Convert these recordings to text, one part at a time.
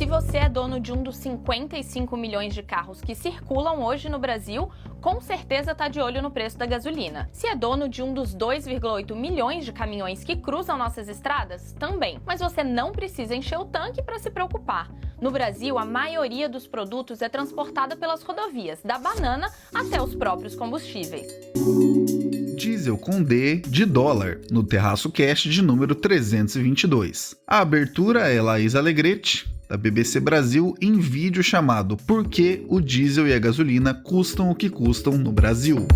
Se você é dono de um dos 55 milhões de carros que circulam hoje no Brasil, com certeza está de olho no preço da gasolina. Se é dono de um dos 2,8 milhões de caminhões que cruzam nossas estradas, também. Mas você não precisa encher o tanque para se preocupar. No Brasil, a maioria dos produtos é transportada pelas rodovias, da banana até os próprios combustíveis. Diesel com D de dólar, no Terraço Cast de número 322. A abertura é Laís Alegretti, da BBC Brasil, em vídeo chamado Por que o diesel e a gasolina custam o que custam no Brasil?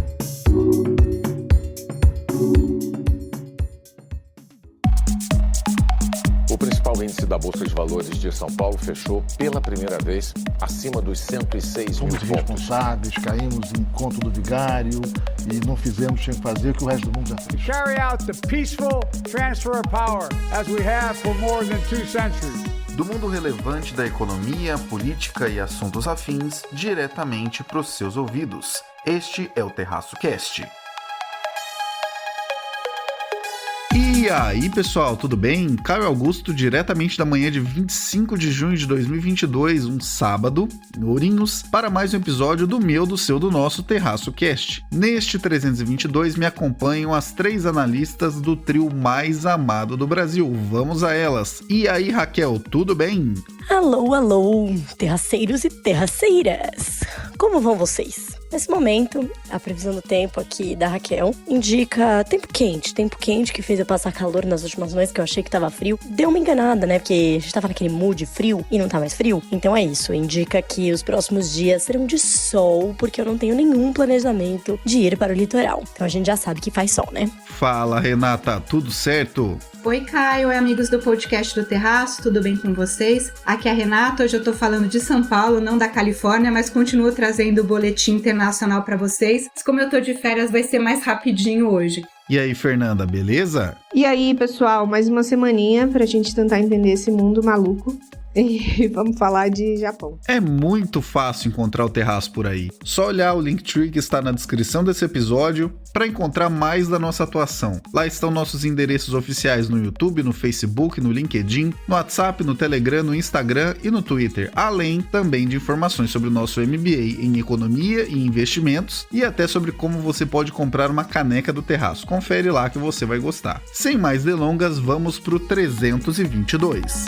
O principal índice da Bolsa de Valores de São Paulo fechou pela primeira vez acima dos 106 mil Fomos pontos. irresponsáveis, caímos em conto do vigário e não fizemos sem fazer o que o resto do mundo já fez. Carry out the peaceful transfer of power as we have for more than 2 centuries. Do mundo relevante da economia, política e assuntos afins, diretamente para os seus ouvidos. Este é o Terraço Cast. E aí, pessoal, tudo bem? Caio Augusto, diretamente da manhã de 25 de junho de 2022, um sábado, em Ourinhos, para mais um episódio do meu, do seu, do nosso Terraço Cast. Neste 322 me acompanham as 3 analistas do trio mais amado do Brasil. Vamos a elas. E aí, Raquel, tudo bem? Alô, alô, terraceiros e terraceiras! Como vão vocês? Nesse momento, a previsão do tempo aqui da Raquel indica tempo quente que fez eu passar calor nas últimas noites, que eu achei que tava frio. Deu uma enganada, né? Porque a gente tava naquele mood frio e não tá mais frio. Então é isso, indica que os próximos dias serão de sol, porque eu não tenho nenhum planejamento de ir para o litoral. Então a gente já sabe que faz sol, né? Fala, Renata, tudo certo? Oi, Caio, amigos do podcast do Terraço, tudo bem com vocês? Aqui é a Renata, hoje eu tô falando de São Paulo, não da Califórnia, mas continuo trazendo o boletim internacional para vocês. Mas como eu tô de férias, vai ser mais rapidinho hoje. E aí, Fernanda, beleza? E aí, pessoal, mais uma semaninha pra gente tentar entender esse mundo maluco. E vamos falar de Japão. É muito fácil encontrar o Terraço por aí. Só olhar o Linktree que está na descrição desse episódio para encontrar mais da nossa atuação. Lá estão nossos endereços oficiais no YouTube, no Facebook, no LinkedIn, no WhatsApp, no Telegram, no Instagram e no Twitter, além também de informações sobre o nosso MBA em Economia e Investimentos e até sobre como você pode comprar uma caneca do Terraço. Confere lá que você vai gostar. Sem mais delongas, vamos pro 322.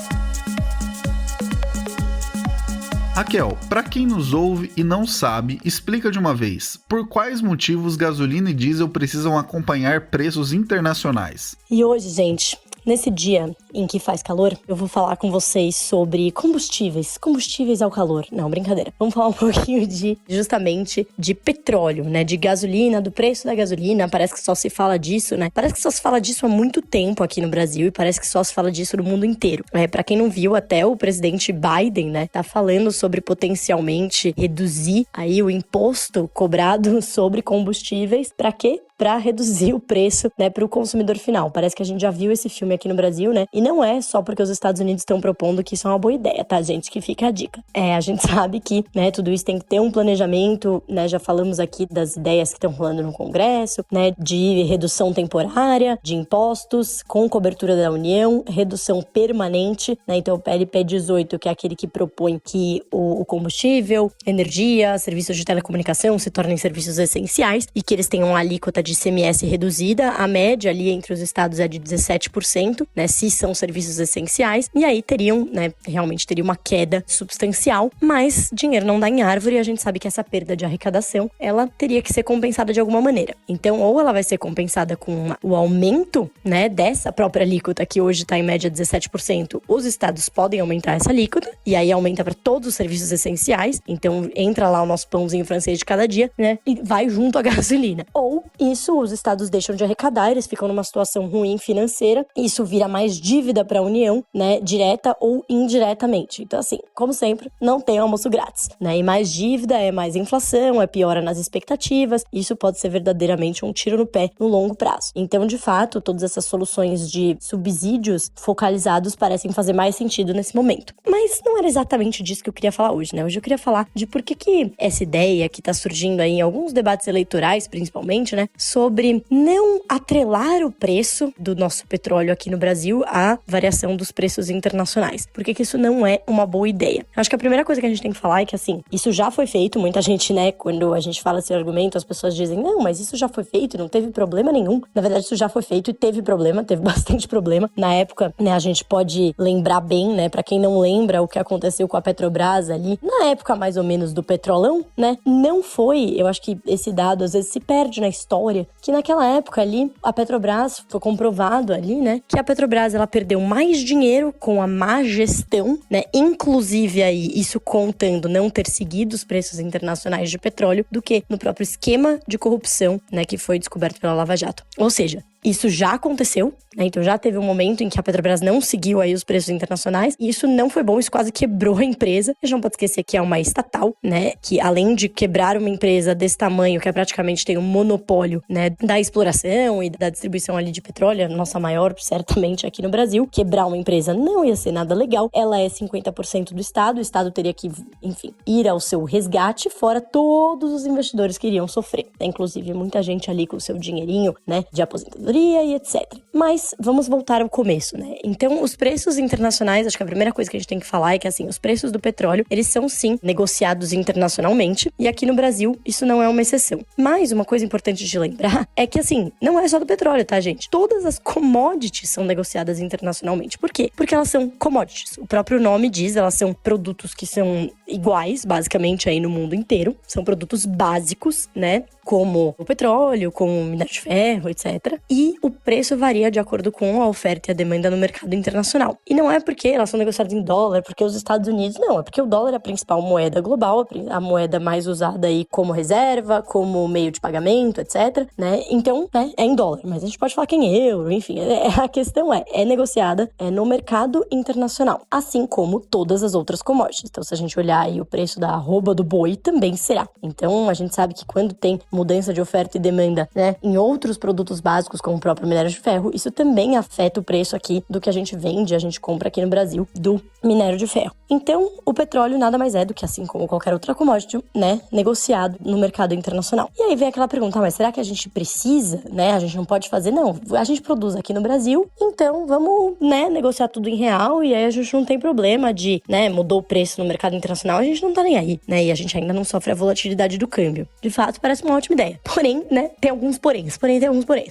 Raquel, para quem nos ouve e não sabe, explica de uma vez, por quais motivos gasolina e diesel precisam acompanhar preços internacionais? E hoje, gente, nesse dia em que faz calor, eu vou falar com vocês sobre combustíveis ao calor. Não, brincadeira. Vamos falar um pouquinho justamente de petróleo, né? De gasolina, do preço da gasolina. Parece que só se fala disso, né? Parece que só se fala disso há muito tempo aqui no Brasil e parece que só se fala disso no mundo inteiro. Pra quem não viu, até o presidente Biden, né, tá falando sobre potencialmente reduzir aí o imposto cobrado sobre combustíveis. Pra quê? Pra reduzir o preço, né, pro consumidor final. Parece que a gente já viu esse filme aqui no Brasil, né? E não é só porque os Estados Unidos estão propondo que isso é uma boa ideia, tá, gente? Que fica a dica. A gente sabe que, né, tudo isso tem que ter um planejamento, né? Já falamos aqui das ideias que estão rolando no Congresso, né? De redução temporária, de impostos, com cobertura da União, redução permanente, né? Então, o PLP 18, que é aquele que propõe que o combustível, energia, serviços de telecomunicação se tornem serviços essenciais e que eles tenham uma alíquota de ICMS reduzida, a média ali entre os estados é de 17%, né, se são serviços essenciais, e aí teriam, né, realmente teria uma queda substancial, mas dinheiro não dá em árvore e a gente sabe que essa perda de arrecadação, ela teria que ser compensada de alguma maneira. Então, ou ela vai ser compensada com o aumento, né, dessa própria alíquota, que hoje está em média 17%, os estados podem aumentar essa alíquota, e aí aumenta para todos os serviços essenciais, então entra lá o nosso pãozinho francês de cada dia, né, e vai junto à gasolina. Ou isso, os estados deixam de arrecadar, eles ficam numa situação ruim financeira, isso vira mais dívida para a União, né, direta ou indiretamente. Então, assim, como sempre, não tem almoço grátis, né, e mais dívida é mais inflação, é piora nas expectativas, isso pode ser verdadeiramente um tiro no pé no longo prazo. Então, de fato, todas essas soluções de subsídios focalizados parecem fazer mais sentido nesse momento. Mas não era exatamente disso que eu queria falar hoje, né? Hoje eu queria falar de por que essa ideia que tá surgindo aí em alguns debates eleitorais, principalmente, né, sobre não atrelar o preço do nosso petróleo aqui no Brasil a da variação dos preços internacionais. Por que isso não é uma boa ideia? Acho que a primeira coisa que a gente tem que falar é que, assim, isso já foi feito. Muita gente, né, quando a gente fala esse argumento, as pessoas dizem, não, mas isso já foi feito, não teve problema nenhum. Na verdade, isso já foi feito e teve problema, teve bastante problema. Na época, né, a gente pode lembrar bem, né, pra quem não lembra o que aconteceu com a Petrobras ali, na época mais ou menos do petrolão, né, não foi, eu acho que esse dado às vezes se perde na história, que naquela época ali, a Petrobras, foi comprovado ali, né, que a Petrobras, ela perdeu mais dinheiro com a má gestão, né, inclusive aí, isso contando não ter seguido os preços internacionais de petróleo, do que no próprio esquema de corrupção, né, que foi descoberto pela Lava Jato. Ou seja, isso já aconteceu, né? Então já teve um momento em que a Petrobras não seguiu aí os preços internacionais e isso não foi bom, isso quase quebrou a empresa. A gente não pode esquecer que é uma estatal, né? Que além de quebrar uma empresa desse tamanho, que praticamente tem um monopólio, né, da exploração e da distribuição ali de petróleo, a nossa maior certamente aqui no Brasil, quebrar uma empresa não ia ser nada legal. Ela é 50% do Estado, o Estado teria que, enfim, ir ao seu resgate, fora todos os investidores que iriam sofrer, né? Inclusive muita gente ali com o seu dinheirinho, né, de aposentadoria e etc. Mas vamos voltar ao começo, né? Então, os preços internacionais, acho que a primeira coisa que a gente tem que falar é que, assim, os preços do petróleo, eles são, sim, negociados internacionalmente, e aqui no Brasil, isso não é uma exceção. Mas uma coisa importante de lembrar é que, assim, não é só do petróleo, tá, gente? Todas as commodities são negociadas internacionalmente. Por quê? Porque elas são commodities. O próprio nome diz, elas são produtos que são iguais, basicamente, aí no mundo inteiro. São produtos básicos, né? Como o petróleo, como o minério de ferro, etc. E o preço varia de acordo com a oferta e a demanda no mercado internacional. E não é porque elas são negociadas em dólar, porque os Estados Unidos, não. É porque o dólar é a principal moeda global, a moeda mais usada aí como reserva, como meio de pagamento, etc. Né? Então, né, é em dólar. Mas a gente pode falar que é em euro, enfim. A questão é negociada no mercado internacional. Assim como todas as outras commodities. Então, se a gente olhar aí o preço da arroba do boi, também será. Então, a gente sabe que quando tem mudança de oferta e demanda, né, em outros produtos básicos, como o próprio minério de ferro, isso também afeta o preço aqui do que a gente vende, a gente compra aqui no Brasil, do minério de ferro. Então, o petróleo nada mais é do que, assim como qualquer outra commodity, né, negociado no mercado internacional. E aí vem aquela pergunta, mas será que a gente precisa, né, a gente não pode fazer? Não, a gente produz aqui no Brasil, então vamos, né, negociar tudo em real e aí a gente não tem problema de, né, mudou o preço no mercado internacional, a gente não tá nem aí, né, e a gente ainda não sofre a volatilidade do câmbio. De fato, parece uma ótima ideia. Porém, né, tem alguns poréns.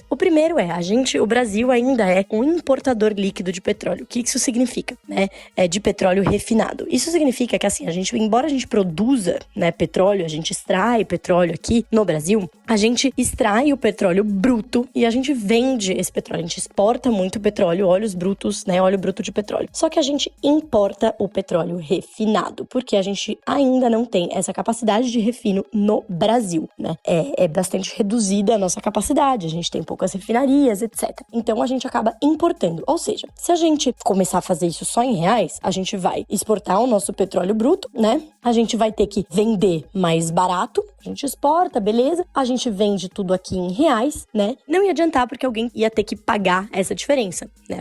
O primeiro é, o Brasil ainda é um importador líquido de petróleo. O que isso significa, né? É de petróleo refinado. Isso significa que, assim, embora a gente produza, né, petróleo, a gente extrai petróleo aqui no Brasil, a gente extrai o petróleo bruto e a gente vende esse petróleo. A gente exporta muito petróleo, óleos brutos, né, óleo bruto de petróleo. Só que a gente importa o petróleo refinado, porque a gente ainda não tem essa capacidade de refino no Brasil, né? É bastante reduzida a nossa capacidade, a gente tem poucas refinarias, etc. Então a gente acaba importando. Ou seja, se a gente começar a fazer isso só em reais, a gente vai exportar o nosso petróleo bruto, né? A gente vai ter que vender mais barato, a gente exporta, beleza? A gente vende tudo aqui em reais, né? Não ia adiantar porque alguém ia ter que pagar essa diferença, né?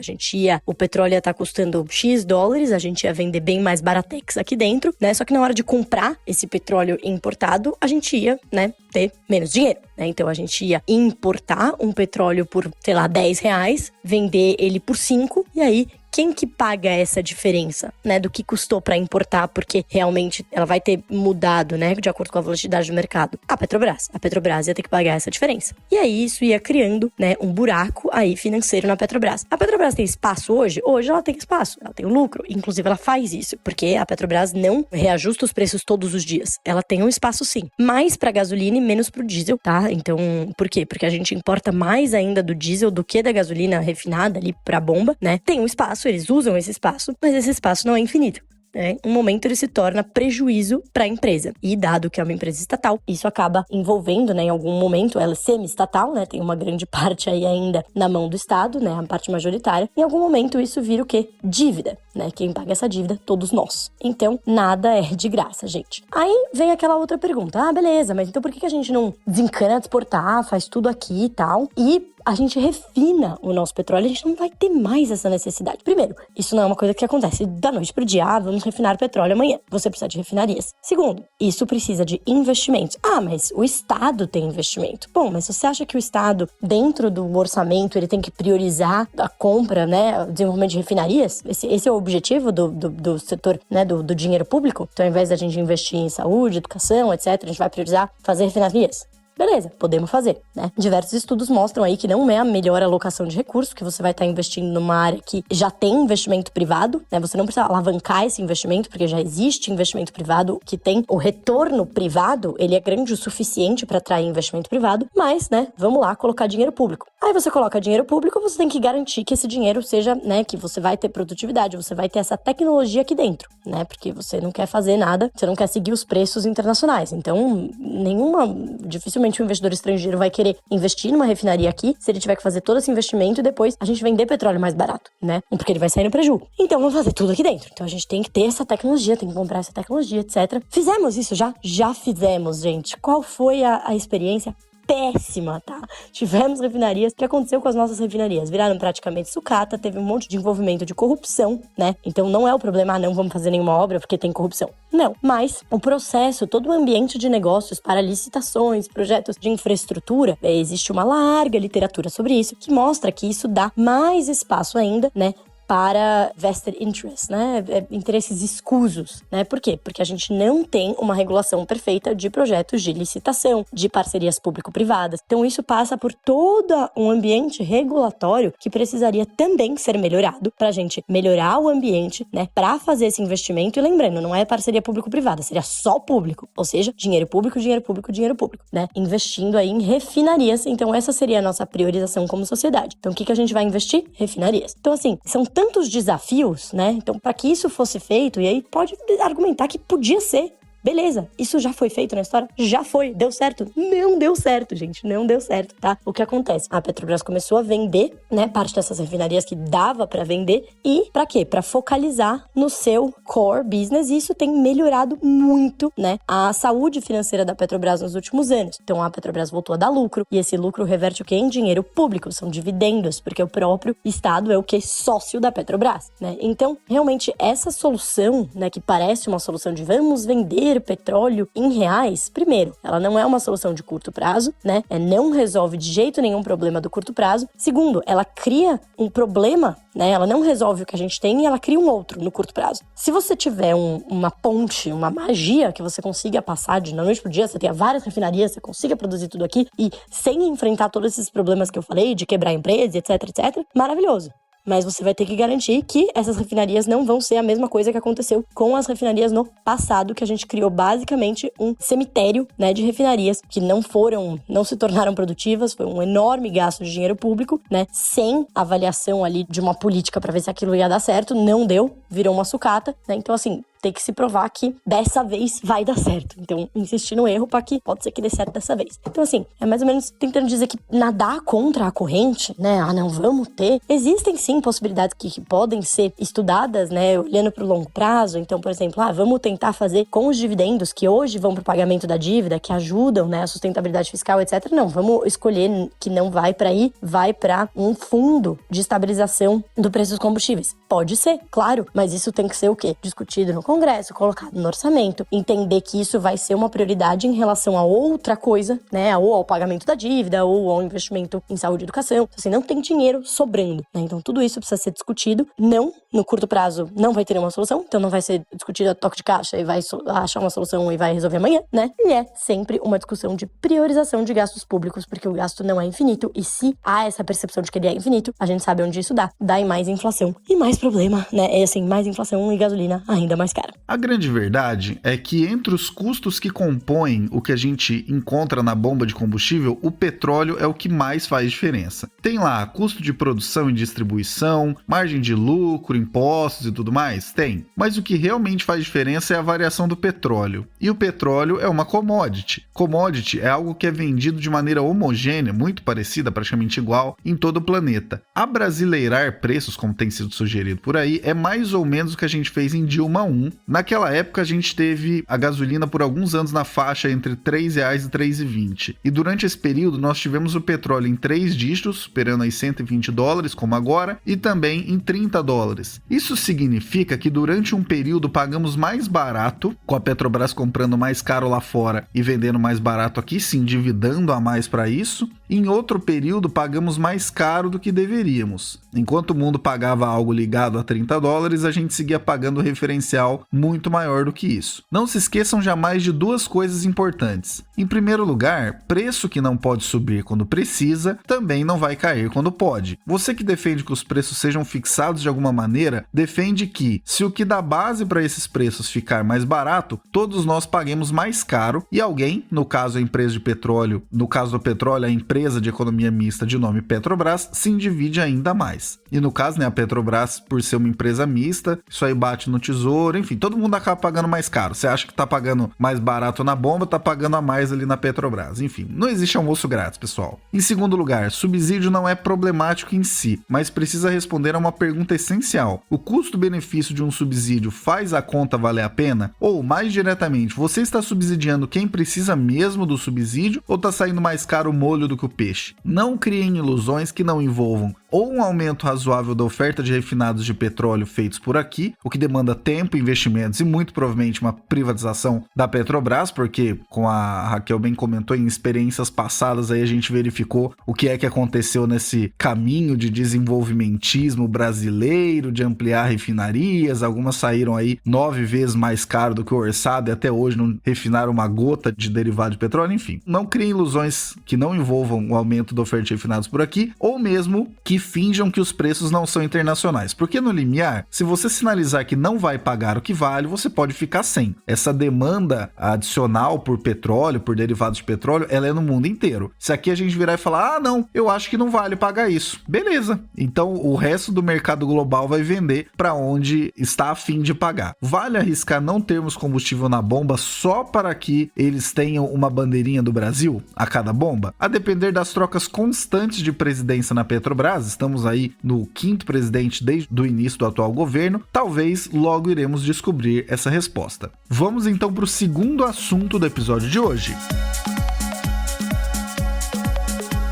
O petróleo ia estar custando X dólares, a gente ia vender bem mais baratex aqui dentro, né? Só que na hora de comprar esse petróleo importado, a gente ia, né, ter menos dinheiro, né? Então a gente ia importar um petróleo por, sei lá, R$10, vender ele por 5, e aí quem que paga essa diferença, né, do que custou para importar, porque realmente ela vai ter mudado, né, de acordo com a volatilidade do mercado? A Petrobras. A Petrobras ia ter que pagar essa diferença. E aí isso ia criando, né, um buraco aí financeiro na Petrobras. A Petrobras tem espaço hoje? Hoje ela tem espaço, ela tem um lucro. Inclusive ela faz isso, porque a Petrobras não reajusta os preços todos os dias. Ela tem um espaço sim, mais para gasolina e menos pro diesel, tá? Então, por quê? Porque a gente importa mais ainda do diesel do que da gasolina refinada ali pra bomba, né? Tem um espaço, eles usam esse espaço, mas esse espaço não é infinito. Um momento ele se torna prejuízo para a empresa. E dado que é uma empresa estatal, isso acaba envolvendo, né, em algum momento, ela é semi-estatal, né, tem uma grande parte aí ainda na mão do Estado, né, a parte majoritária. Em algum momento isso vira o quê? Dívida, né? Quem paga essa dívida? Todos nós. Então, nada é de graça, gente. Aí vem aquela outra pergunta. Ah, beleza, mas então por que a gente não desencana de exportar, faz tudo aqui e tal? E a gente refina o nosso petróleo, a gente não vai ter mais essa necessidade. Primeiro, isso não é uma coisa que acontece da noite pro dia, vamos refinar petróleo amanhã. Você precisa de refinarias. Segundo, isso precisa de investimentos. Mas o Estado tem investimento. Bom, mas você acha que o Estado, dentro do orçamento, ele tem que priorizar a compra, né, o desenvolvimento de refinarias? Esse é o objetivo do setor, né, do dinheiro público? Então, ao invés da gente investir em saúde, educação, etc., a gente vai priorizar fazer refinarias. Beleza, podemos fazer, né? Diversos estudos mostram aí que não é a melhor alocação de recursos, que você vai estar investindo numa área que já tem investimento privado, né? Você não precisa alavancar esse investimento, porque já existe investimento privado que tem o retorno privado, ele é grande o suficiente para atrair investimento privado, mas, né, vamos lá colocar dinheiro público. Aí você coloca dinheiro público, você tem que garantir que esse dinheiro seja, né, que você vai ter produtividade, você vai ter essa tecnologia aqui dentro, né? Porque você não quer fazer nada, você não quer seguir os preços internacionais. Então, dificilmente o investidor estrangeiro vai querer investir numa refinaria aqui, se ele tiver que fazer todo esse investimento e depois a gente vender petróleo mais barato, né? Porque ele vai sair no prejuízo. Então, vamos fazer tudo aqui dentro. Então, a gente tem que ter essa tecnologia, tem que comprar essa tecnologia, etc. Fizemos isso já? Já fizemos, gente. Qual foi a experiência? Péssima, tá? Tivemos refinarias. O que aconteceu com as nossas refinarias? Viraram praticamente sucata, teve um monte de envolvimento de corrupção, né? Então não é o problema, não vamos fazer nenhuma obra porque tem corrupção. Não, mas o processo, todo o ambiente de negócios para licitações, projetos de infraestrutura, existe uma larga literatura sobre isso que mostra que isso dá mais espaço ainda, né, para vested interests, né? Interesses escusos, né? Por quê? Porque a gente não tem uma regulação perfeita de projetos de licitação, de parcerias público-privadas. Então, isso passa por todo um ambiente regulatório que precisaria também ser melhorado para a gente melhorar o ambiente, né? Para fazer esse investimento. E lembrando, não é parceria público-privada, seria só público. Ou seja, dinheiro público, dinheiro público, dinheiro público, né? Investindo aí em refinarias. Então, essa seria a nossa priorização como sociedade. Então, o que a gente vai investir? Refinarias. Então, assim, são tantos desafios, né? Então, para que isso fosse feito, e aí pode argumentar que podia ser. Beleza, isso já foi feito na história? Já foi, deu certo? Não deu certo, gente, não deu certo, tá? O que acontece? A Petrobras começou a vender, né, parte dessas refinarias que dava pra vender, e pra quê? Pra focalizar no seu core business, e isso tem melhorado muito, né, a saúde financeira da Petrobras nos últimos anos. Então, a Petrobras voltou a dar lucro, e esse lucro reverte o quê? Em dinheiro público, são dividendos, porque o próprio Estado é o quê? Sócio da Petrobras, né? Então, realmente, essa solução, né, que parece uma solução de vamos vender petróleo em reais, primeiro, ela não é uma solução de curto prazo, né? Não resolve de jeito nenhum problema do curto prazo. Segundo, ela cria um problema, né? Ela não resolve o que a gente tem e ela cria um outro no curto prazo. Se você tiver uma ponte, uma magia que você consiga passar de noite pro dia, você tenha várias refinarias, você consiga produzir tudo aqui e sem enfrentar todos esses problemas que eu falei, de quebrar a empresa, etc, maravilhoso. Mas você vai ter que garantir que essas refinarias não vão ser a mesma coisa que aconteceu com as refinarias no passado, que a gente criou basicamente um cemitério, né, de refinarias que não se tornaram produtivas, foi um enorme gasto de dinheiro público, né, sem avaliação ali de uma política para ver se aquilo ia dar certo, não deu, virou uma sucata, né, então assim, tem que se provar que dessa vez vai dar certo. Então, insistir no erro para que pode ser que dê certo dessa vez. Então, assim, é mais ou menos tentando dizer que nadar contra a corrente, né? Não vamos ter. Existem sim possibilidades que podem ser estudadas, né? Olhando para o longo prazo. Então, por exemplo, vamos tentar fazer com os dividendos que hoje vão para o pagamento da dívida, que ajudam, né, a sustentabilidade fiscal, etc. Não, vamos escolher que não vai para aí, vai para um fundo de estabilização do preço dos combustíveis. Pode ser, claro, mas isso tem que ser o quê? Discutido no Congresso, colocado no orçamento, entender que isso vai ser uma prioridade em relação a outra coisa, né, ou ao pagamento da dívida, ou ao investimento em saúde e educação. Assim, não tem dinheiro sobrando, né? Então, tudo isso precisa ser discutido. Não, no curto prazo, não vai ter uma solução, então não vai ser discutido a toque de caixa e vai achar uma solução e vai resolver amanhã, né? E é sempre uma discussão de priorização de gastos públicos, porque o gasto não é infinito, e se há essa percepção de que ele é infinito, a gente sabe onde isso dá em mais inflação e mais problema, né? É assim, mais inflação e gasolina ainda mais cara. A grande verdade é que entre os custos que compõem o que a gente encontra na bomba de combustível, o petróleo é o que mais faz diferença. Tem lá custo de produção e distribuição, margem de lucro, impostos e tudo mais? Tem. Mas o que realmente faz diferença é a variação do petróleo. E o petróleo é uma commodity. Commodity é algo que é vendido de maneira homogênea, muito parecida, praticamente igual, em todo o planeta. Abrasileirar preços, como tem sido sugerido por aí, é mais ou menos o que a gente fez em Dilma 1, 2021. Naquela época a gente teve a gasolina por alguns anos na faixa entre R$ 3,00 e R$ 3,20. E durante esse período nós tivemos o petróleo em 3 dígitos, superando aí $120, como agora, e também em $30. Isso significa que durante um período pagamos mais barato, com a Petrobras comprando mais caro lá fora e vendendo mais barato aqui, se endividando a mais para isso. Em outro período pagamos mais caro do que deveríamos. Enquanto o mundo pagava algo ligado a $30, a gente seguia pagando referencial muito maior do que isso. Não se esqueçam jamais de duas coisas importantes. Em primeiro lugar, preço que não pode subir quando precisa, também não vai cair quando pode. Você que defende que os preços sejam fixados de alguma maneira, defende que, se o que dá base para esses preços ficar mais barato, todos nós paguemos mais caro e alguém, no caso a empresa de petróleo, no caso do petróleo, a empresa de economia mista de nome Petrobras, se endivide ainda mais. E no caso, a Petrobras, por ser uma empresa mista, isso aí bate no tesouro, enfim, todo mundo acaba pagando mais caro. Você acha que tá pagando mais barato na bomba, tá pagando a mais ali na Petrobras. Enfim, não existe almoço grátis, pessoal. Em segundo lugar, subsídio não é problemático em si, mas precisa responder a uma pergunta essencial. O custo-benefício de um subsídio faz a conta valer a pena? Ou, mais diretamente, você está subsidiando quem precisa mesmo do subsídio ou tá saindo mais caro o molho do que o peixe? Não criem ilusões que não envolvam ou um aumento razoável da oferta de refinados de petróleo feitos por aqui, o que demanda tempo, investimentos e muito provavelmente uma privatização da Petrobras, porque, como a Raquel bem comentou, em experiências passadas aí a gente verificou o que é que aconteceu nesse caminho de desenvolvimentismo brasileiro, de ampliar refinarias. Algumas saíram aí 9 vezes mais caro do que o orçado e até hoje não refinaram uma gota de derivado de petróleo. Enfim, não criem ilusões que não envolvam o aumento da oferta de refinados por aqui, ou mesmo que finjam que os preços não são internacionais. Porque no limiar, se você sinalizar que não vai pagar o que vale, você pode ficar sem. Essa demanda adicional por petróleo, por derivados de petróleo, ela é no mundo inteiro. Se aqui a gente virar e falar, não, eu acho que não vale pagar isso. Beleza. Então o resto do mercado global vai vender para onde está a fim de pagar. Vale arriscar não termos combustível na bomba só para que eles tenham uma bandeirinha do Brasil a cada bomba? A depender das trocas constantes de presidência na Petrobras, estamos aí no 5º presidente desde o início do atual governo, talvez logo iremos descobrir essa resposta. Vamos então para o segundo assunto do episódio de hoje.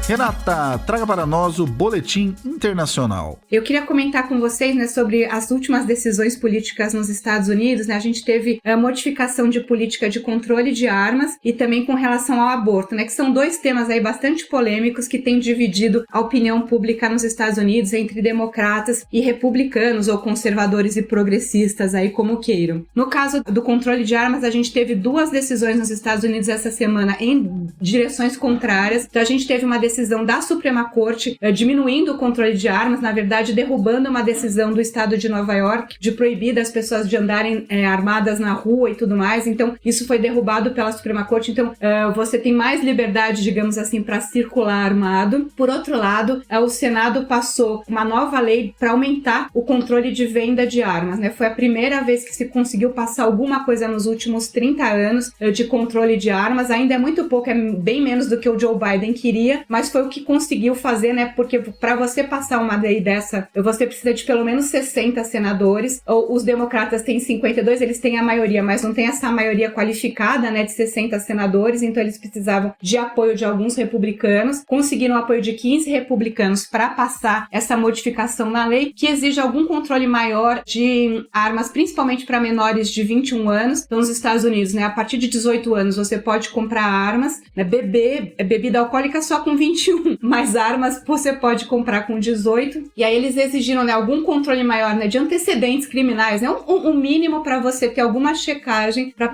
Renata, traga para nós o Boletim Internacional. Eu queria comentar com vocês, né, sobre as últimas decisões políticas nos Estados Unidos, né? A gente teve a modificação de política de controle de armas e também com relação ao aborto, né? Que são dois temas aí bastante polêmicos que têm dividido a opinião pública nos Estados Unidos entre democratas e republicanos ou conservadores e progressistas aí como queiram. No caso do controle de armas, a gente teve duas decisões nos Estados Unidos essa semana em direções contrárias. Então a gente teve uma decisão da Suprema Corte diminuindo o controle de armas, na verdade derrubando uma decisão do estado de Nova York de proibir das pessoas de andarem armadas na rua e tudo mais. Então isso foi derrubado pela Suprema Corte. Então você tem mais liberdade, digamos assim, para circular armado. Por outro lado, o Senado passou uma nova lei para aumentar o controle de venda de armas, né? Foi a primeira vez que se conseguiu passar alguma coisa nos últimos 30 anos de controle de armas. Ainda é muito pouco, é bem menos do que o Joe Biden queria, mas foi o que conseguiu fazer, né? Porque para você passar uma lei dessa, você precisa de pelo menos 60 senadores. Os democratas têm 52, eles têm a maioria, mas não tem essa maioria qualificada, né, de 60 senadores, então eles precisavam de apoio de alguns republicanos. Conseguiram o apoio de 15 republicanos para passar essa modificação na lei, que exige algum controle maior de armas, principalmente para menores de 21 anos. Então, nos Estados Unidos, né, a partir de 18 anos você pode comprar armas, né, bebida alcoólica só com 21, mas armas você pode comprar com 18. E aí eles exigiram, né, algum controle maior, né, de antecedentes criminais, né, um mínimo para você ter alguma checagem para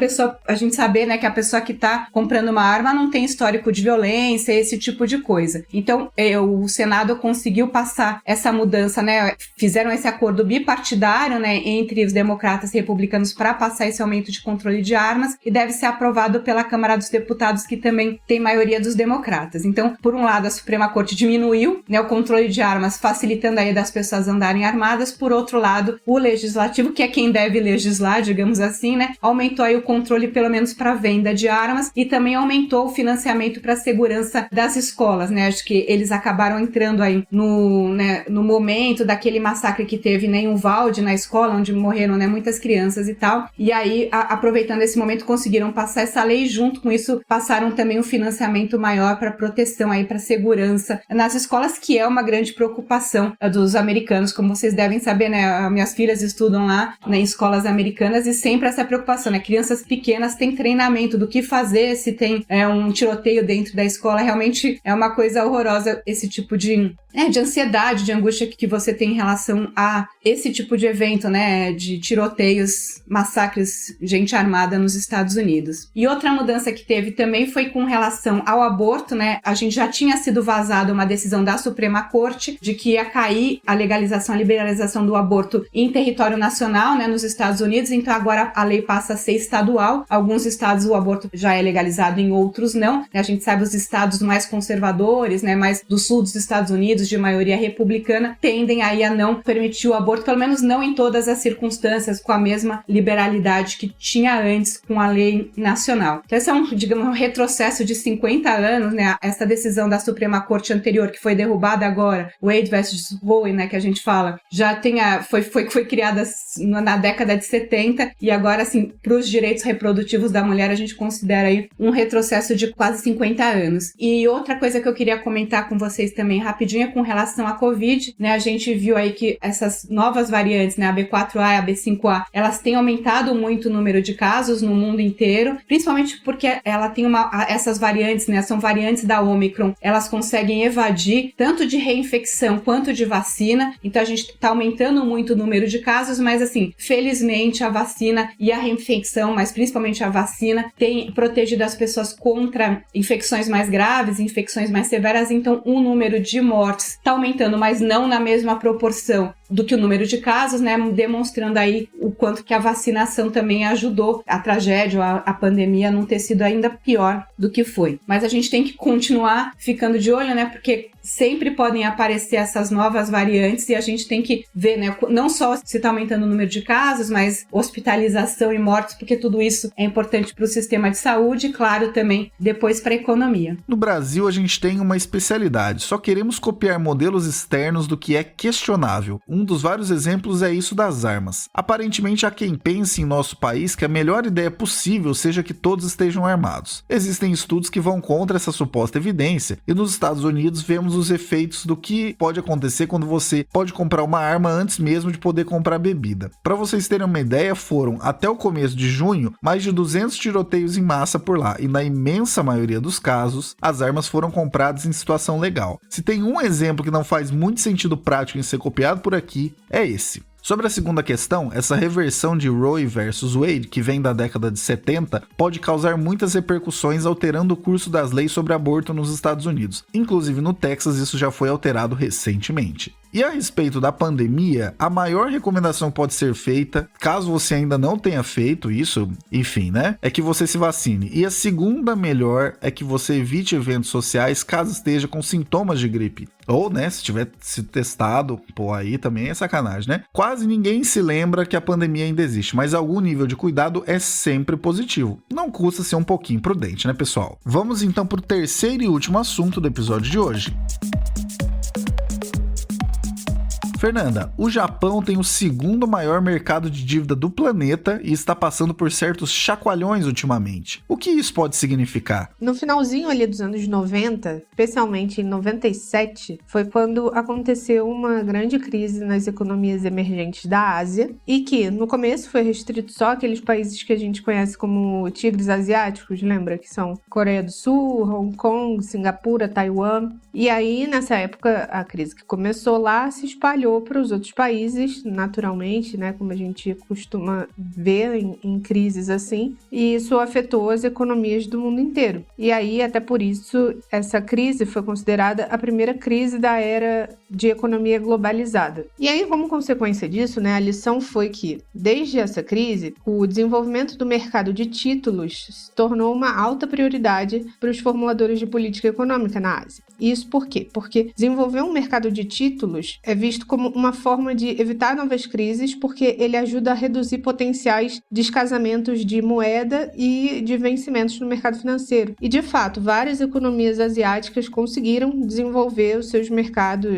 a gente saber, né, que a pessoa que está comprando uma arma não tem histórico de violência, esse tipo de coisa. Então o Senado conseguiu passar essa mudança, né, fizeram esse acordo bipartidário, né, entre os democratas e republicanos para passar esse aumento de controle de armas, e deve ser aprovado pela Câmara dos Deputados, que também tem maioria dos democratas. Então, por um lado, lado, a Suprema Corte diminuiu, né, o controle de armas, facilitando aí das pessoas andarem armadas. Por outro lado, o Legislativo, que é quem deve legislar, digamos assim, né, aumentou aí o controle, pelo menos para venda de armas, e também aumentou o financiamento para a segurança das escolas, né? Acho que eles acabaram entrando aí no momento daquele massacre que teve em Uvalde, na escola, onde morreram, né, muitas crianças e tal. E aí, aproveitando esse momento, conseguiram passar essa lei. Junto com isso, passaram também um financiamento maior para proteção aí, para segurança nas escolas, que é uma grande preocupação dos americanos. Como vocês devem saber, né, minhas filhas estudam lá, né, em escolas americanas, e sempre essa preocupação, né? Crianças pequenas têm treinamento do que fazer se tem um tiroteio dentro da escola. Realmente é uma coisa horrorosa esse tipo de ansiedade, de angústia que você tem em relação a esse tipo de evento, né, de tiroteios, massacres, gente armada nos Estados Unidos. E outra mudança que teve também foi com relação ao aborto, né? A gente já tinha sido vazada uma decisão da Suprema Corte de que ia cair a legalização, a liberalização do aborto em território nacional, né, nos Estados Unidos. Então agora a lei passa a ser estadual. Alguns estados o aborto já é legalizado, em outros não. A gente sabe os estados mais conservadores, né, mais do sul dos Estados Unidos, de maioria republicana, tendem aí a não permitir o aborto, pelo menos não em todas as circunstâncias, com a mesma liberalidade que tinha antes com a lei nacional. Então esse é um retrocesso de 50 anos, né? Essa decisão da Suprema Corte anterior, que foi derrubada agora, Wade versus Roe, né, que a gente fala, já foi criada na década de 70, e agora, assim, para os direitos reprodutivos da mulher, a gente considera aí um retrocesso de quase 50 anos. E outra coisa que eu queria comentar com vocês também rapidinho é com relação à Covid, né? A gente viu aí que essas novas variantes, né, a B4A e a B5A, elas têm aumentado muito o número de casos no mundo inteiro, principalmente porque ela tem essas variantes, né, são variantes da Omicron, elas conseguem evadir tanto de reinfecção quanto de vacina. Então a gente está aumentando muito o número de casos, mas assim, felizmente a vacina e a reinfecção, mas principalmente a vacina, tem protegido as pessoas contra infecções mais graves, infecções mais severas. Então o número de mortes está aumentando, mas não na mesma proporção do que o número de casos, né, demonstrando aí o quanto que a vacinação também ajudou a tragédia, a pandemia não ter sido ainda pior do que foi. Mas a gente tem que continuar ficando de olho, né, porque sempre podem aparecer essas novas variantes e a gente tem que ver, né, não só se está aumentando o número de casos, mas hospitalização e mortes, porque tudo isso é importante para o sistema de saúde e, claro, também depois para a economia. No Brasil, a gente tem uma especialidade: só queremos copiar modelos externos do que é questionável. Um dos vários exemplos é isso das armas. Aparentemente, há quem pense em nosso país que a melhor ideia possível seja que todos estejam armados. Existem estudos que vão contra essa suposta evidência, e nos Estados Unidos vemos os efeitos do que pode acontecer quando você pode comprar uma arma antes mesmo de poder comprar bebida. Para vocês terem uma ideia, foram, até o começo de junho, mais de 200 tiroteios em massa por lá, e na imensa maioria dos casos, as armas foram compradas em situação legal. Se tem um exemplo que não faz muito sentido prático em ser copiado por aqui, é esse. Sobre a segunda questão, essa reversão de Roe versus Wade, que vem da década de 70, pode causar muitas repercussões, alterando o curso das leis sobre aborto nos Estados Unidos. Inclusive no Texas isso já foi alterado recentemente. E a respeito da pandemia, a maior recomendação que pode ser feita, caso você ainda não tenha feito isso, enfim, né, é que você se vacine. E a segunda melhor é que você evite eventos sociais caso esteja com sintomas de gripe. Ou, né, se tiver sido testado, pô, aí também é sacanagem, né? Quase ninguém se lembra que a pandemia ainda existe, mas algum nível de cuidado é sempre positivo. Não custa ser um pouquinho prudente, né, pessoal? Vamos então pro terceiro e último assunto do episódio de hoje. Fernanda, o Japão tem o segundo maior mercado de dívida do planeta e está passando por certos chacoalhões ultimamente. O que isso pode significar? No finalzinho ali dos anos 90, especialmente em 97, foi quando aconteceu uma grande crise nas economias emergentes da Ásia e que, no começo, foi restrito só àqueles países que a gente conhece como tigres asiáticos, lembra? Que são Coreia do Sul, Hong Kong, Singapura, Taiwan. E aí, nessa época, a crise que começou lá se espalhou para os outros países, naturalmente, né, como a gente costuma ver em crises assim, e isso afetou as economias do mundo inteiro. E aí, até por isso, essa crise foi considerada a primeira crise da era de economia globalizada. E aí, como consequência disso, a lição foi que, desde essa crise, o desenvolvimento do mercado de títulos se tornou uma alta prioridade para os formuladores de política econômica na Ásia. Isso por quê? Porque desenvolver um mercado de títulos é visto como uma forma de evitar novas crises, porque ele ajuda a reduzir potenciais descasamentos de moeda e de vencimentos no mercado financeiro. E, de fato, várias economias asiáticas conseguiram desenvolver os seus mercado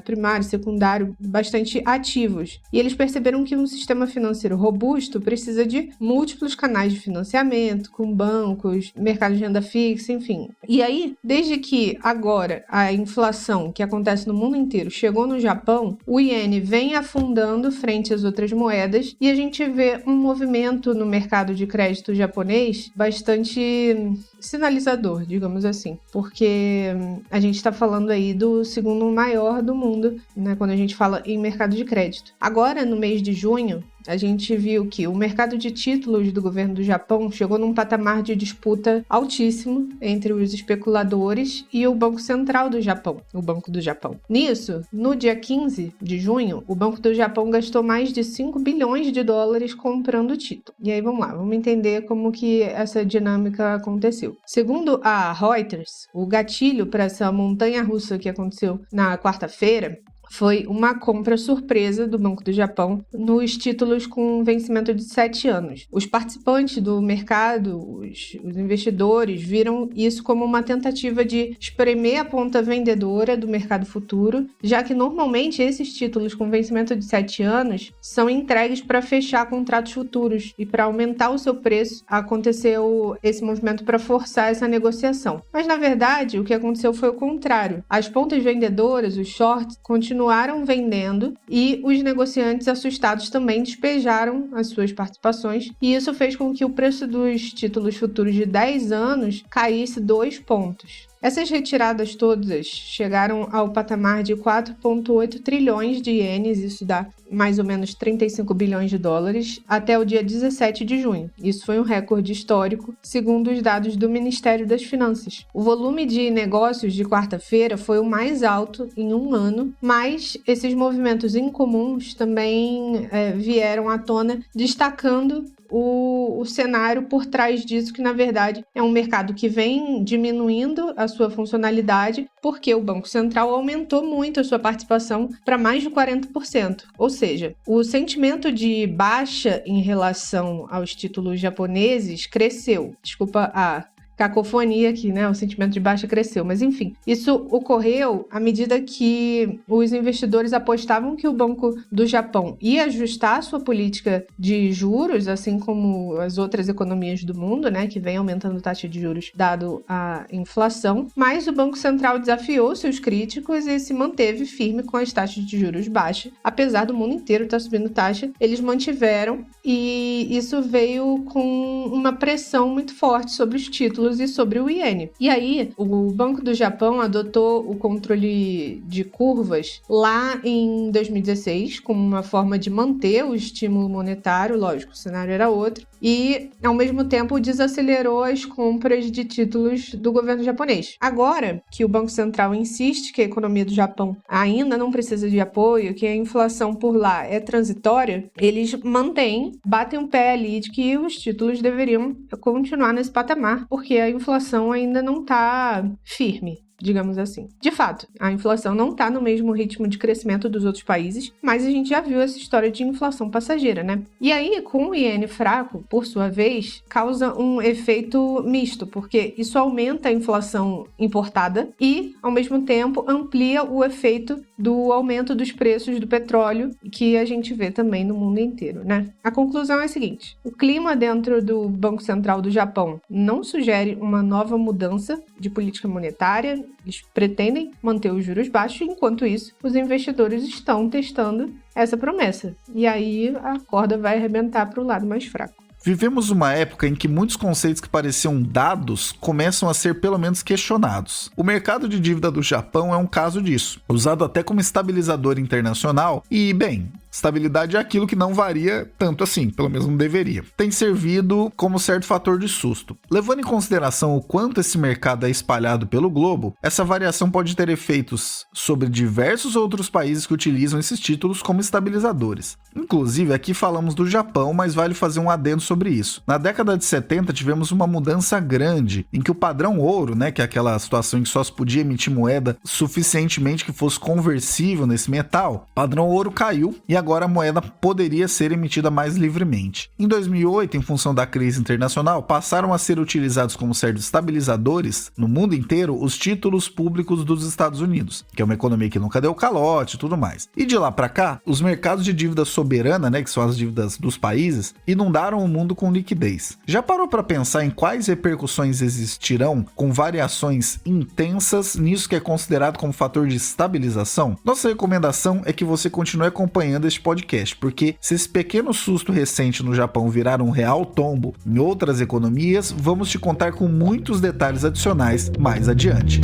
primário, secundário, bastante ativos. E eles perceberam que um sistema financeiro robusto precisa de múltiplos canais de financiamento, com bancos, mercado de renda fixa, enfim. E aí, desde que agora a inflação que acontece no mundo inteiro chegou no Japão, o iene vem afundando frente às outras moedas e a gente vê um movimento no mercado de crédito japonês bastante sinalizador, digamos assim, porque a gente está falando aí do segundo maior do mundo, quando a gente fala em mercado de crédito. Agora, no mês de junho, a gente viu que o mercado de títulos do governo do Japão chegou num patamar de disputa altíssimo entre os especuladores e o Banco Central do Japão, o Banco do Japão. Nisso, no dia 15 de junho, o Banco do Japão gastou mais de 5 bilhões de dólares comprando título. E aí, vamos lá, vamos entender como que essa dinâmica aconteceu. Segundo a Reuters, o gatilho para essa montanha-russa que aconteceu na quarta-feira foi uma compra surpresa do Banco do Japão nos títulos com vencimento de 7 anos. Os participantes do mercado, os investidores, viram isso como uma tentativa de espremer a ponta vendedora do mercado futuro, já que normalmente esses títulos com vencimento de 7 anos são entregues para fechar contratos futuros e para aumentar o seu preço. Aconteceu esse movimento para forçar essa negociação. Mas, na verdade, o que aconteceu foi o contrário. As pontas vendedoras, os shorts, continuaram vendendo e os negociantes assustados também despejaram as suas participações, e isso fez com que o preço dos títulos futuros de 10 anos caísse 2 pontos. Essas retiradas todas chegaram ao patamar de 4,8 trilhões de ienes, isso dá mais ou menos 35 bilhões de dólares, até o dia 17 de junho. Isso foi um recorde histórico, segundo os dados do Ministério das Finanças. O volume de negócios de quarta-feira foi o mais alto em um ano, mas esses movimentos incomuns também vieram à tona, destacando o cenário por trás disso, que na verdade é um mercado que vem diminuindo a sua funcionalidade porque o Banco Central aumentou muito a sua participação para mais de 40%. Ou seja, o sentimento de baixa em relação aos títulos japoneses cresceu. Desculpa a cacofonia aqui, o sentimento de baixa cresceu, mas enfim, isso ocorreu à medida que os investidores apostavam que o Banco do Japão ia ajustar a sua política de juros, assim como as outras economias do mundo, que vem aumentando a taxa de juros dado a inflação, mas o Banco Central desafiou seus críticos e se manteve firme com as taxas de juros baixas, apesar do mundo inteiro estar subindo taxa, eles mantiveram, e isso veio com uma pressão muito forte sobre os títulos e sobre o iene. E aí, o Banco do Japão adotou o controle de curvas lá em 2016, como uma forma de manter o estímulo monetário, lógico, o cenário era outro, e, ao mesmo tempo, desacelerou as compras de títulos do governo japonês. Agora que o Banco Central insiste que a economia do Japão ainda não precisa de apoio, que a inflação por lá é transitória, eles batem o pé ali de que os títulos deveriam continuar nesse patamar, porque a inflação ainda não está firme, digamos assim. De fato, a inflação não está no mesmo ritmo de crescimento dos outros países, mas a gente já viu essa história de inflação passageira, E aí, com o iene fraco, por sua vez, causa um efeito misto, porque isso aumenta a inflação importada e, ao mesmo tempo, amplia o efeito do aumento dos preços do petróleo, que a gente vê também no mundo inteiro, A conclusão é a seguinte: o clima dentro do Banco Central do Japão não sugere uma nova mudança de política monetária. Eles pretendem manter os juros baixos, enquanto isso, os investidores estão testando essa promessa. E aí a corda vai arrebentar para o lado mais fraco. Vivemos uma época em que muitos conceitos que pareciam dados começam a ser pelo menos questionados. O mercado de dívida do Japão é um caso disso, usado até como estabilizador internacional e, bem, Estabilidade é aquilo que não varia tanto assim, pelo menos não deveria. Tem servido como certo fator de susto. Levando em consideração o quanto esse mercado é espalhado pelo globo, essa variação pode ter efeitos sobre diversos outros países que utilizam esses títulos como estabilizadores. Inclusive, aqui falamos do Japão, mas vale fazer um adendo sobre isso. Na década de 70, tivemos uma mudança grande, em que o padrão ouro, né, que é aquela situação em que só se podia emitir moeda suficientemente que fosse conversível nesse metal, o padrão ouro caiu e agora a moeda poderia ser emitida mais livremente. Em 2008, em função da crise internacional, passaram a ser utilizados como certos estabilizadores no mundo inteiro os títulos públicos dos Estados Unidos, que é uma economia que nunca deu calote e tudo mais. E de lá para cá, os mercados de dívida soberana, né, que são as dívidas dos países, inundaram o mundo com liquidez. Já parou para pensar em quais repercussões existirão com variações intensas nisso que é considerado como fator de estabilização? Nossa recomendação é que você continue acompanhando este podcast, porque se esse pequeno susto recente no Japão virar um real tombo em outras economias, vamos te contar com muitos detalhes adicionais mais adiante.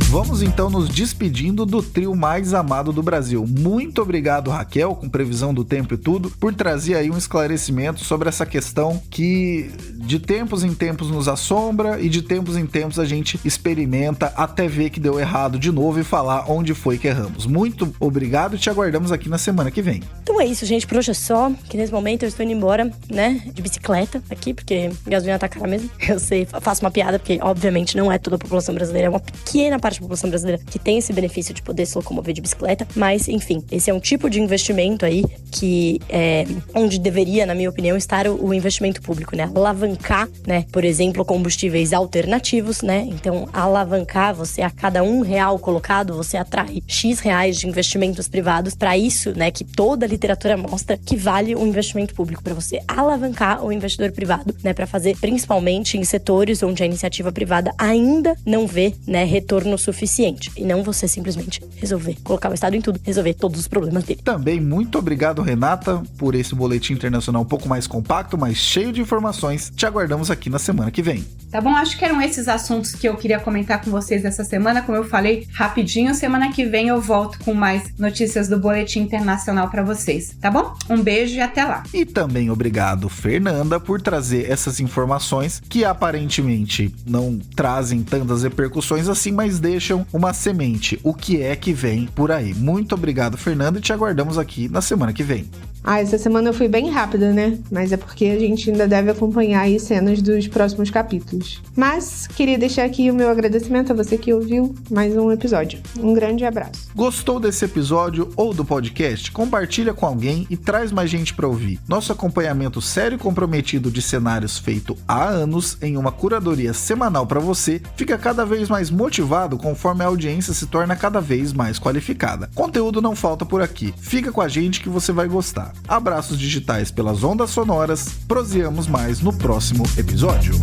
Vamos então nos despedindo do trio mais amado do Brasil. Muito obrigado, Raquel, com previsão do tempo e tudo, por trazer aí um esclarecimento sobre essa questão que de tempos em tempos nos assombra e de tempos em tempos a gente experimenta até ver que deu errado de novo e falar onde foi que erramos. Muito obrigado e te aguardamos aqui na semana que vem. Então é isso, gente. Por hoje é só, que nesse momento eu estou indo embora, né, de bicicleta aqui, porque gasolina tá cara mesmo. Eu sei, faço uma piada, porque obviamente não é toda a população brasileira, é uma pequena parte da população brasileira que tem esse benefício de poder se locomover de bicicleta, mas enfim, esse é um tipo de investimento aí que é onde deveria, na minha opinião, estar o investimento público, né, alavancar, né, por exemplo, combustíveis alternativos, né, então alavancar, você a cada R$1 colocado, você atrai X reais de investimentos privados, para isso, né, que toda a literatura mostra que vale um investimento público, para você alavancar o investidor privado, né, para fazer principalmente em setores onde a iniciativa privada ainda não vê, né, retorno suficiente, e não você simplesmente resolver colocar o Estado em tudo, resolver todos os problemas dele. Também muito obrigado, Renata, por esse boletim internacional um pouco mais compacto, mas cheio de informações. Te aguardamos aqui na semana que vem. Tá bom? Acho que eram esses assuntos que eu queria comentar com vocês essa semana. Como eu falei, rapidinho, semana que vem eu volto com mais notícias do boletim internacional para vocês, tá bom? Um beijo e até lá. E também obrigado, Fernanda, por trazer essas informações que aparentemente não trazem tantas repercussões assim, mas deixam uma semente. O que é que vem por aí? Muito obrigado, Fernanda, e te aguardamos aqui na semana que vem. Essa semana eu fui bem rápida, né? Mas é porque a gente ainda deve acompanhar aí cenas dos próximos capítulos. Mas queria deixar aqui o meu agradecimento a você que ouviu mais um episódio. Um grande abraço. Gostou desse episódio ou do podcast? Compartilha com alguém e traz mais gente para ouvir. Nosso acompanhamento sério e comprometido de cenários feito há anos em uma curadoria semanal para você fica cada vez mais motivado conforme a audiência se torna cada vez mais qualificada. Conteúdo não falta por aqui. Fica com a gente que você vai gostar. Abraços digitais pelas ondas sonoras. Proseamos mais no próximo episódio.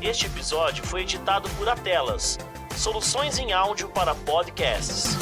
Este episódio foi editado por Atelas, soluções em áudio para podcasts.